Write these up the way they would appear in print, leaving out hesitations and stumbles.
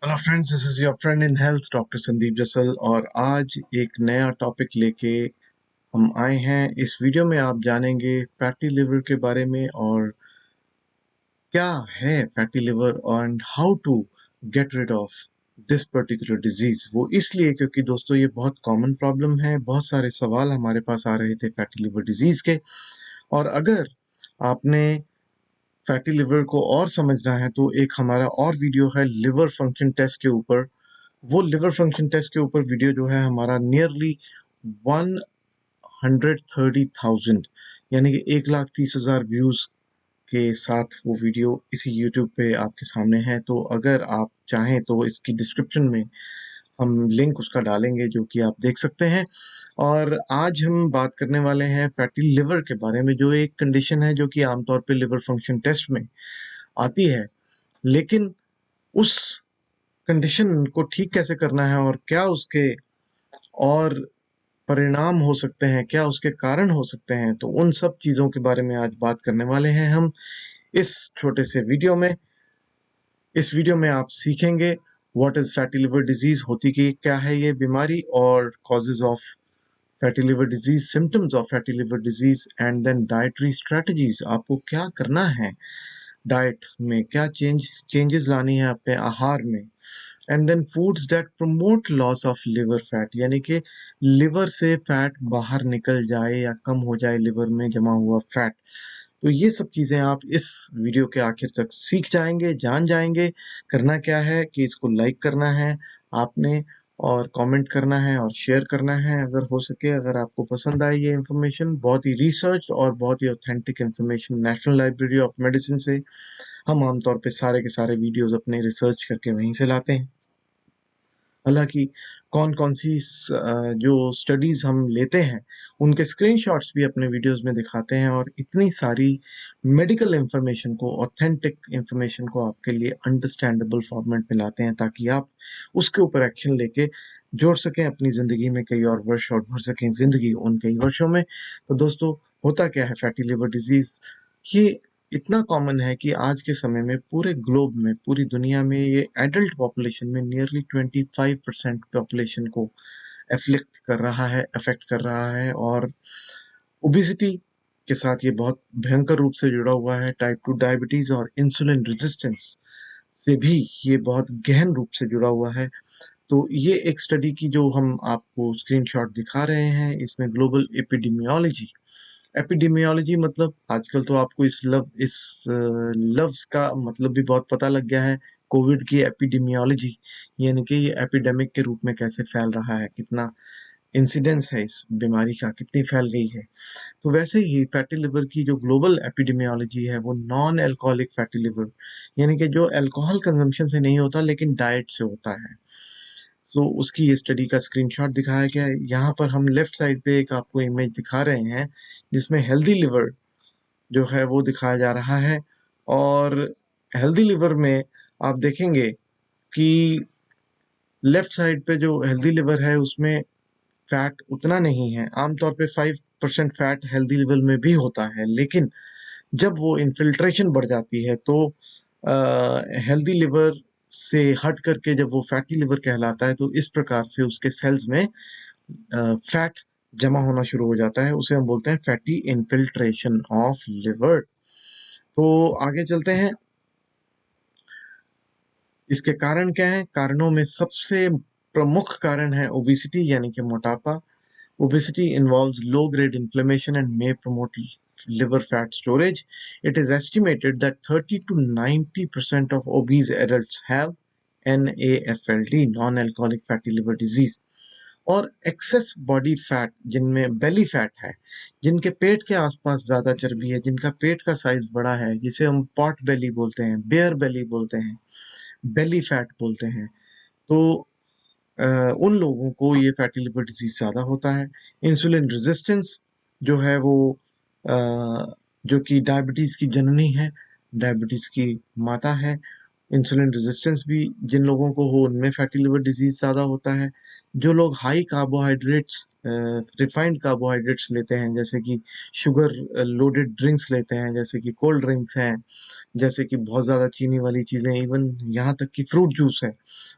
Hello friends, this is your friend in health doctor Sandeep Jasal. और आज एक नया टॉपिक लेके हम आए हैं। इस वीडियो में आप जानेंगे फैटी लिवर के बारे में और क्या है fatty liver and how to get rid of this particular disease. वो इसलिए क्योंकि दोस्तों ये बहुत कॉमन प्रॉब्लम है। बहुत सारे सवाल हमारे पास आ रहे थे फैटी लिवर डिजीज के, और अगर आपने फैटी लिवर को और समझना है तो एक हमारा और वीडियो है लिवर फंक्शन टेस्ट के ऊपर। वो लिवर फंक्शन टेस्ट के ऊपर वीडियो जो है हमारा नियरली 130,000 यानी कि 1,30,000 व्यूज के साथ वो वीडियो इसी यूट्यूब पे आपके सामने है। तो अगर आप चाहें तो इसकी डिस्क्रिप्शन में हम लिंक उसका डालेंगे जो कि आप देख सकते हैं। और आज हम बात करने वाले हैं फैटी लिवर के बारे में, जो एक कंडीशन है जो कि आमतौर पे लिवर फंक्शन टेस्ट में आती है। लेकिन उस कंडीशन को ठीक कैसे करना है और क्या उसके और परिणाम हो सकते हैं, क्या उसके कारण हो सकते हैं, तो उन सब चीज़ों के बारे में आज बात करने वाले हैं हम इस छोटे से वीडियो में। इस वीडियो में आप सीखेंगे what is fatty liver disease, होती कि क्या है ये बीमारी, और causes of fatty liver disease, symptoms of fatty liver disease, and then dietary strategies. आपको क्या करना है, डाइट में क्या चेंजेस लानी है अपने आहार में, and then foods that promote loss of liver fat, यानी कि लिवर से फैट बाहर निकल जाए या कम हो जाए लिवर में जमा हुआ फैट। तो ये सब चीज़ें आप इस वीडियो के आखिर तक सीख जाएंगे, जान जाएंगे। करना क्या है कि इसको लाइक करना है आपने, और कमेंट करना है और शेयर करना है अगर हो सके। अगर आपको पसंद आए ये इन्फॉर्मेशन, बहुत ही रिसर्च और बहुत ही authentic information national library of medicine से हम आमतौर पे सारे के सारे वीडियोस अपने रिसर्च करके वहीं से लाते हैं। हालांकि कौन कौन सी जो स्टडीज़ हम लेते हैं उनके स्क्रीनशॉट्स भी अपने वीडियोस में दिखाते हैं, और इतनी सारी मेडिकल इंफॉर्मेशन को, ऑथेंटिक इंफॉर्मेशन को आपके लिए अंडरस्टैंडेबल फॉर्मेट में लाते हैं ताकि आप उसके ऊपर एक्शन लेके जोड़ सकें अपनी ज़िंदगी में कई और वर्ष और भर सकें ज़िंदगी उन कई वर्षों में। तो दोस्तों, होता क्या है फैटी लिवर डिजीज़? ये इतना कॉमन है कि आज के समय में पूरे ग्लोब में, पूरी दुनिया में ये एडल्ट पॉपुलेशन में नियरली 25% पॉपुलेशन को अफेक्ट कर रहा है। और ओबिसिटी के साथ ये बहुत भयंकर रूप से जुड़ा हुआ है। टाइप 2 डायबिटीज और इंसुलिन रेजिस्टेंस से भी ये बहुत गहन रूप से जुड़ा हुआ है। तो ये एक स्टडी की जो हम आपको स्क्रीनशॉट दिखा रहे हैं, इसमें ग्लोबल एपिडेमियोलॉजी मतलब आजकल तो आपको इस लफ्ज का मतलब भी बहुत पता लग गया है। कोविड की एपिडेमियोलॉजी यानी कि ये एपिडेमिक के रूप में कैसे फैल रहा है, कितना इंसिडेंस है इस बीमारी का, कितनी फैल गई है। तो वैसे ही फैटी लिवर की जो ग्लोबल एपिडेमियोलॉजी है वो नॉन अल्कोहलिक फैटी लिवर, यानी कि जो अल्कोहल कंजम्पशन से नहीं होता लेकिन डाइट से होता है। सो उसकी ये स्टडी का स्क्रीनशॉट दिखाया गया है। यहाँ पर हम लेफ्ट साइड पे एक आपको इमेज दिखा रहे हैं जिसमें हेल्दी लिवर जो है वो दिखाया जा रहा है। और हेल्दी लिवर में आप देखेंगे कि लेफ्ट साइड पे जो हेल्दी लिवर है उसमें फैट उतना नहीं है। आमतौर पे 5% फैट हेल्दी लिवर में भी होता है, लेकिन जब वो इन्फिल्ट्रेशन बढ़ जाती है तो हेल्दी लिवर से हट करके जब वो फैटी लिवर कहलाता है तो इस प्रकार से उसके सेल्स में फैट जमा होना शुरू हो जाता है। उसे हम बोलते हैं फैटी इन्फिल्ट्रेशन ऑफ लिवर। तो आगे चलते हैं। इसके कारण क्या है? कारणों में सबसे प्रमुख कारण है ओबिसिटी यानी कि मोटापा। Obesity involves low-grade inflammation and may promote liver fat storage. It is estimated that 30 to 90% of obese adults have NAFLD, non-alcoholic fatty liver disease. और एक्सेस बॉडी फैट, जिनमें बेली फैट है, जिनके पेट के आसपास ज़्यादा चर्बी है, जिनका पेट का साइज बड़ा है, जिसे हम पॉट बेली बोलते हैं, बेयर बेली बोलते हैं, बेली फैट बोलते हैं, तो उन लोगों को ये फैटी लिवर डिजीज ज़्यादा होता है। इंसुलिन रेजिस्टेंस जो है वो जो कि डायबिटीज़ की जननी है, डायबिटीज़ की माता है, इंसुलिन रेजिस्टेंस भी जिन लोगों को हो उनमें फैटी लिवर डिजीज ज़्यादा होता है। जो लोग हाई कार्बोहाइड्रेट्स रिफाइंड कार्बोहाइड्रेट्स लेते हैं, जैसे कि शुगर लोडेड ड्रिंक्स लेते हैं, जैसे कि कोल्ड ड्रिंक्स हैं, जैसे कि बहुत ज़्यादा चीनी वाली चीज़ें, इवन यहाँ तक कि फ्रूट जूस है,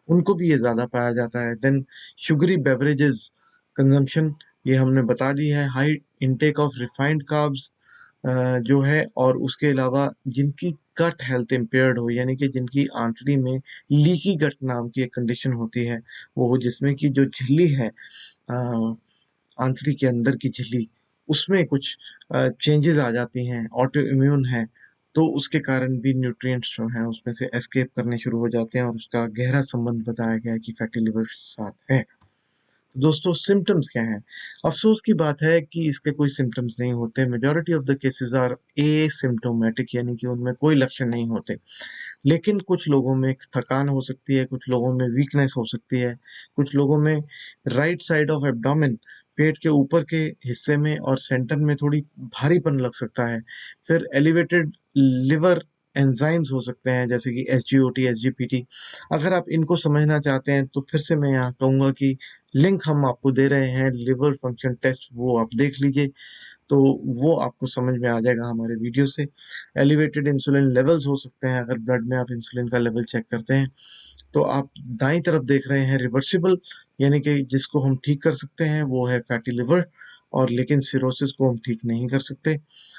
उनको भी ये ज़्यादा पाया जाता है। देन शुगरी बेवरेजेस कंजम्पशन, ये हमने बता दी है। High intake of refined carbs जो है, और उसके अलावा जिनकी गट हेल्थ इम्पेयर्ड हो, यानी कि जिनकी आंतड़ी में लीकी गट नाम की एक कंडीशन होती है, वो जिसमें की जो झिल्ली है, आंतड़ी के अंदर की झिल्ली, उसमें कुछ चेंजेस आ जाती हैं, ऑटो इम्यून है, तो उसके कारण भी न्यूट्रिएंट्स जो हैं उसमें से एस्केप करने शुरू हो जाते हैं, और उसका गहरा संबंध बताया गया है कि फैटी लिवर के साथ है। दोस्तों, सिम्टम्स क्या हैं? अफसोस की बात है कि इसके कोई सिम्टम्स नहीं होते। Majority of the cases are asymptomatic, यानी कि उनमें कोई लक्षण नहीं होते। लेकिन कुछ लोगों में थकान हो सकती है, कुछ लोगों में वीकनेस हो सकती है, कुछ लोगों में राइट साइड ऑफ एब्डोमेन, पेट के ऊपर के हिस्से में और सेंटर में थोड़ी भारीपन लग सकता है। फिर एलिवेटेड लिवर एंजाइम्स हो सकते हैं, जैसे कि एसजीओटी, एसजीपीटी। अगर आप इनको समझना चाहते हैं तो फिर से मैं यहाँ कहूँगा कि लिंक हम आपको दे रहे हैं लिवर फंक्शन टेस्ट, वो आप देख लीजिए, तो वो आपको समझ में आ जाएगा हमारे वीडियो से। एलिवेटेड इंसुलिन लेवल्स हो सकते हैं, अगर ब्लड में आप इंसुलिन का लेवल चेक करते हैं तो आप दाईं तरफ देख रहे हैं रिवर्सिबल, यानी कि जिसको हम ठीक कर सकते हैं वो है फैटी लिवर, और लेकिन सिरोसिस को हम ठीक नहीं कर सकते।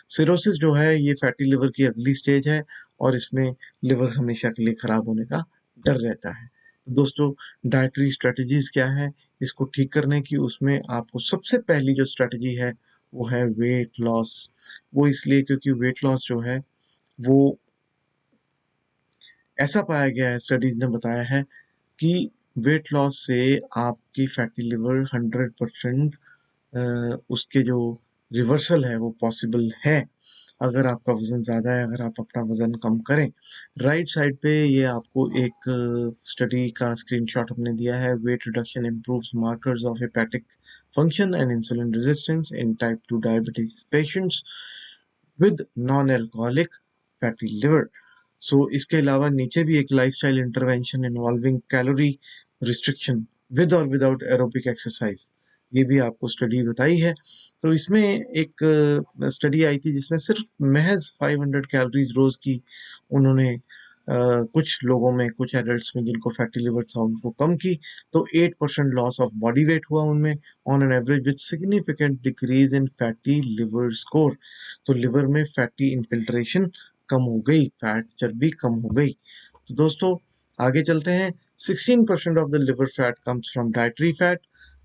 सिरोसिस जो है ये फैटी लिवर की अगली स्टेज है, और इसमें लिवर हमेशा के लिए खराब होने का डर रहता है। तो दोस्तों, डाइटरी स्ट्रेटजीज क्या है इसको ठीक करने की? उसमें आपको सबसे पहली जो स्ट्रेटजी है वो है वेट लॉस। वो इसलिए क्योंकि वेट लॉस जो है वो ऐसा पाया गया है, स्टडीज ने बताया है कि वेट लॉस से आपकी फैटी लिवर 100% उसके जो रिवर्सल है वो पॉसिबल है, अगर आपका वजन ज़्यादा है, अगर आप अपना वजन कम करें। राइट साइड पे ये आपको एक स्टडी का स्क्रीनशॉट हमने दिया है। Weight reduction improves markers of hepatic function and insulin resistance in type 2 diabetes patients with non alcoholic fatty liver. So इसके अलावा नीचे भी एक lifestyle intervention involving calorie restriction with और विदाउट एरोबिक एक्सरसाइज, ये भी आपको स्टडी बताई है। तो इसमें एक स्टडी आई थी जिसमें सिर्फ महज 500 कैलोरीज रोज की उन्होंने कुछ लोगों में, कुछ एडल्ट्स में जिनको फैटी लिवर था उनको कम की, तो 8% लॉस ऑफ बॉडी वेट हुआ उनमें on an average, with significant decrease in fatty liver score. तो लिवर में फैटी इन्फिल्ट्रेशन कम हो गई, फैट चर्बी कम हो गई। तो दोस्तों, आगे चलते हैं। 16% of the liver fat comes from dietary fat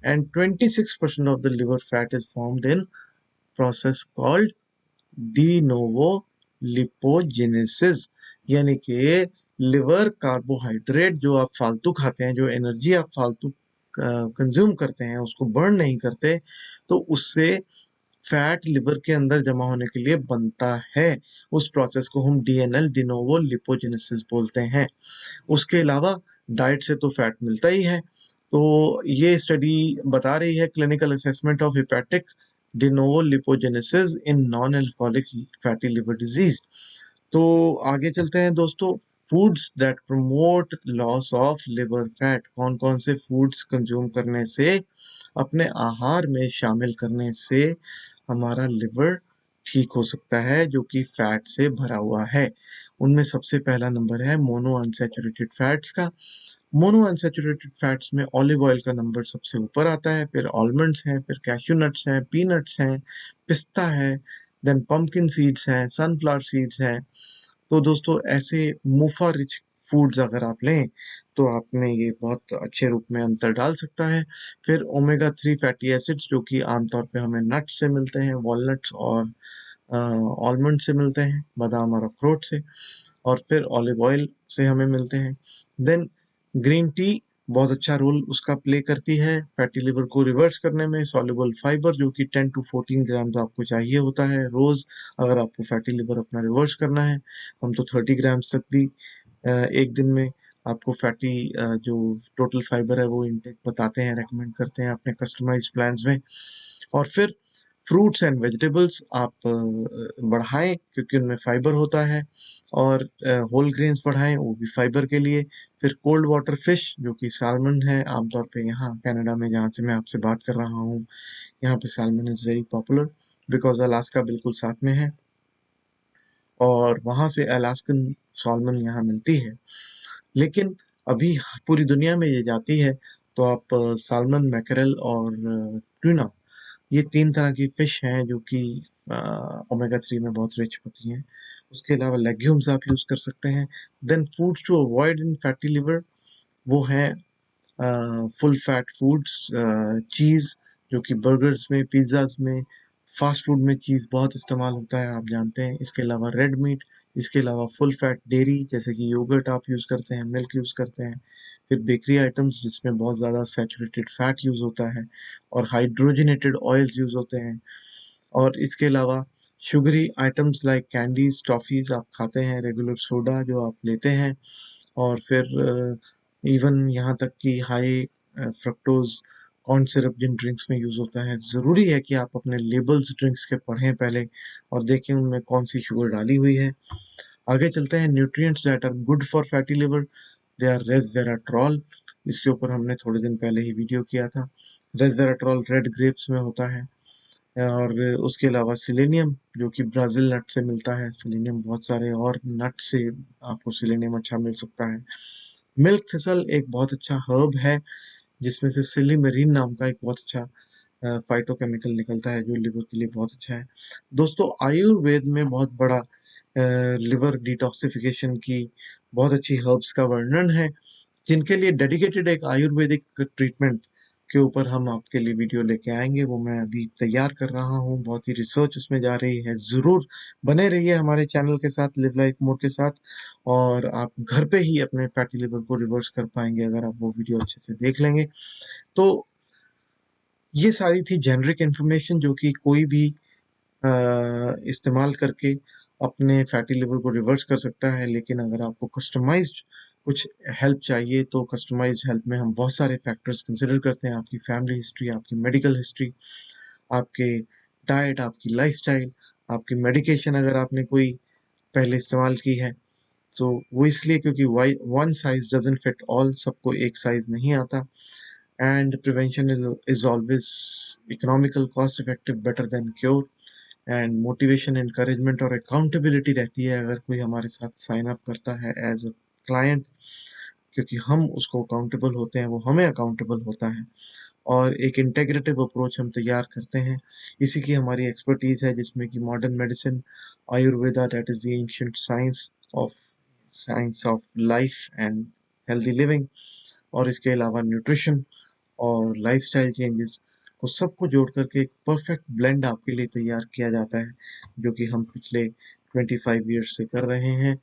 and 26% of the liver fat is formed in process called de novo lipogenesis, यानी कि लिवर कार्बोहाइड्रेट जो आप फालतू खाते हैं, जो एनर्जी आप फालतू कंज्यूम करते हैं, उसको बर्न नहीं करते, तो उससे फैट लिवर के अंदर जमा होने के लिए बनता है। उस प्रोसेस को हम डीएनएल, डिनोवो लिपोजेनेसिस बोलते हैं। उसके अलावा डाइट से तो फैट मिलता ही है। तो ये स्टडी बता रही है clinical assessment of hepatic de novo lipogenesis in non alcoholic fatty liver disease. तो आगे चलते हैं दोस्तों। Foods that promote loss of liver fat, कौन कौन से फूड्स कंज्यूम करने से, अपने आहार में शामिल करने से हमारा लिवर ठीक हो सकता है जो कि फैट से भरा हुआ है। उनमें सबसे पहला नंबर है मोनो अनसैचुरेटेड फैट्स का। मोनो अनसैचुरेटेड फैट्स में ऑलिव ऑयल का नंबर सबसे ऊपर आता है, फिर आलमंड्स हैं, फिर कैश्यू नट्स हैं, पीनट्स हैं, पिस्ता है, देन पंपकिन सीड्स हैं, सनफ्लावर सीड्स हैं। तो दोस्तों, ऐसे मुफा रिच फूड्स अगर आप लें तो आप में ये बहुत अच्छे रूप में अंतर डाल सकता है। फिर ओमेगा 3 फैटी एसिड्स जो कि आमतौर पे हमें नट से मिलते हैं, वॉलनट्स और आलमंड से मिलते हैं, बादाम और अखरोट से, और फिर ऑलिव ऑयल से हमें मिलते हैं। देन ग्रीन टी बहुत अच्छा रोल उसका प्ले करती है फैटी लिवर को रिवर्स करने में। सॉल्युबल फाइबर जो कि 10 टू 14 ग्राम्स आपको चाहिए होता है रोज, अगर आपको फैटी लिवर अपना रिवर्स करना है। हम तो 30 ग्राम्स तक भी एक दिन में आपको फैटी जो टोटल फाइबर है वो इनटेक बताते हैं, रेकमेंड करते हैं अपने कस्टमाइज्ड प्लान्स में। और फिर फ्रूट्स एंड वेजिटेबल्स आप बढ़ाएं क्योंकि उनमें फाइबर होता है, और होल ग्रेन्स बढ़ाएं वो भी फाइबर के लिए। फिर कोल्ड वाटर फिश जो कि सालमन है, आमतौर पे यहाँ कनाडा में जहाँ से मैं आपसे बात कर रहा हूँ, यहाँ पे salmon is very popular because Alaska बिल्कुल साथ में है और वहाँ से अलास्कन सालमन यहाँ मिलती है। लेकिन अभी पूरी दुनिया में ये जाती है तो आप सालमन, मैकरेल और ट्यूना, ये 3 तरह की फ़िश हैं जो कि ओमेगा 3 में बहुत रिच होती हैं। उसके अलावा लेग्यूम्स आप यूज़ कर सकते हैं। Then foods to avoid in fatty liver, वो हैं फुल फैट फूड्स, चीज़ जो कि बर्गर्स में, पिज़्ज़ाज़ में, फ़ास्ट फूड में चीज़ बहुत इस्तेमाल होता है, आप जानते हैं। इसके अलावा रेड मीट, इसके अलावा फुल फैट डेयरी जैसे कि योगर्ट आप यूज़ करते हैं, मिल्क यूज़ करते हैं। फिर बेकरी आइटम्स जिसमें बहुत ज़्यादा सैचुरेटेड फैट यूज़ होता है और हाइड्रोजनेटेड ऑयल्स यूज़ होते हैं। और इसके अलावा sugary items like candies, toffees आप खाते हैं, रेगुलर सोडा जो आप लेते हैं, और फिर इवन यहाँ तक कि हाई फ्रक्टोज़ कॉर्न सिरप जिन ड्रिंक्स में यूज़ होता है, ज़रूरी है कि आप अपने लेबल्स ड्रिंक्स के पढ़ें पहले और देखें उनमें कौन-सी शुगर डाली हुई है। आगे चलते हैं, nutrients that are good for fatty liver, they are resveratrol, इसके ऊपर हमने थोड़े दिन पहले ही वीडियो किया था। रेसवेराट्रॉल रेड ग्रेप्स में होता है, और उसके अलावा सेलेनियम जो कि ब्राज़ील नट से मिलता है। सेलेनियम बहुत सारे और नट से आपको सेलेनियम अच्छा मिल सकता है। मिल्क थिसल एक बहुत अच्छा हर्ब है जिसमें से सिल्लीमेरीन नाम का एक बहुत अच्छा फाइटोकेमिकल निकलता है जो लिवर के लिए बहुत अच्छा है। दोस्तों, आयुर्वेद में बहुत बड़ा लिवर डिटॉक्सिफिकेशन की बहुत अच्छी हर्ब्स का वर्णन है, जिनके लिए डेडिकेटेड एक आयुर्वेदिक ट्रीटमेंट के ऊपर हम आपके लिए वीडियो लेके आएंगे। वो मैं अभी तैयार कर रहा हूँ, बहुत ही रिसर्च उसमें जा रही है। ज़रूर बने रहिए हमारे चैनल के साथ, लिव लाइफ मोर के साथ, और आप घर पे ही अपने फैटी लिवर को रिवर्स कर पाएंगे अगर आप वो वीडियो अच्छे से देख लेंगे। तो ये सारी थी जेनरिक इन्फॉर्मेशन जो कि कोई भी इस्तेमाल करके अपने फैटी लिवर को रिवर्स कर सकता है। लेकिन अगर आपको कस्टमाइज्ड कुछ हेल्प चाहिए तो कस्टमाइज्ड हेल्प में हम बहुत सारे फैक्टर्स कंसिडर करते हैं, आपकी फैमिली हिस्ट्री, आपकी मेडिकल हिस्ट्री, आपके डाइट, आपकी लाइफस्टाइल, आपकी मेडिकेशन अगर आपने कोई पहले इस्तेमाल की है। सो वो इसलिए क्योंकि one size doesn't fit all, सबको एक साइज नहीं आता, and prevention is always economical, cost effective, better than cure. And motivation, encouragement और अकाउंटेबिलिटी रहती है अगर कोई हमारे साथ साइन अप करता है एज अ क्लाइंट, क्योंकि हम उसको अकाउंटेबल होते हैं, वो हमें अकाउंटेबल होता है, और एक इंटेग्रेटिव अप्रोच हम तैयार करते हैं। इसी की हमारी एक्सपर्टीज़ है जिसमें कि modern medicine, Ayurveda that is the ancient science of life and healthy living, और इसके अलावा न्यूट्रिशन और लाइफस्टाइल चेंजेस को सबको जोड़ करके एक परफेक्ट ब्लेंड आपके लिए तैयार किया जाता है, जो कि हम पिछले 25 ईयर्स से कर रहे हैं,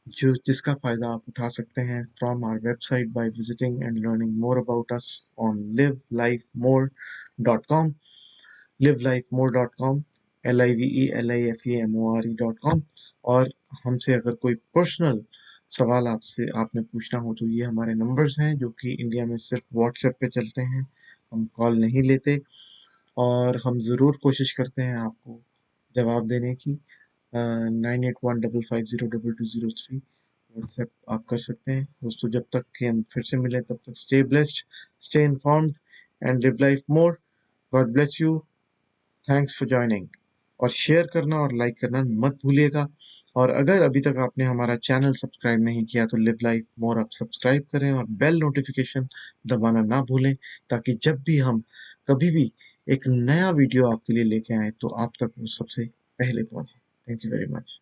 जो जिसका फ़ायदा आप उठा सकते हैं from our website by visiting and learning more about us on livelifemore.com, livelifemore.com, livelifemore.com। और हमसे अगर कोई पर्सनल सवाल आपने पूछना हो तो ये हमारे नंबर्स हैं जो कि इंडिया में सिर्फ व्हाट्सएप पे चलते हैं, हम कॉल नहीं लेते, और हम ज़रूर कोशिश करते हैं आपको जवाब देने की। 9815502203 व्हाट्सएप आप कर सकते हैं। दोस्तों, जब तक कि हम फिर से मिलें तब तक stay blessed, stay informed and live life more. God bless you. Thanks for joining. और शेयर करना और लाइक करना मत भूलिएगा। और अगर अभी तक आपने हमारा चैनल सब्सक्राइब नहीं किया तो लिव लाइफ मोर आप सब्सक्राइब करें और बेल नोटिफिकेशन दबाना ना भूलें, ताकि जब भी हम कभी भी एक नया वीडियो आपके लिए लेके आए तो आप तक वो सबसे पहले पहुंचे। Thank you very much.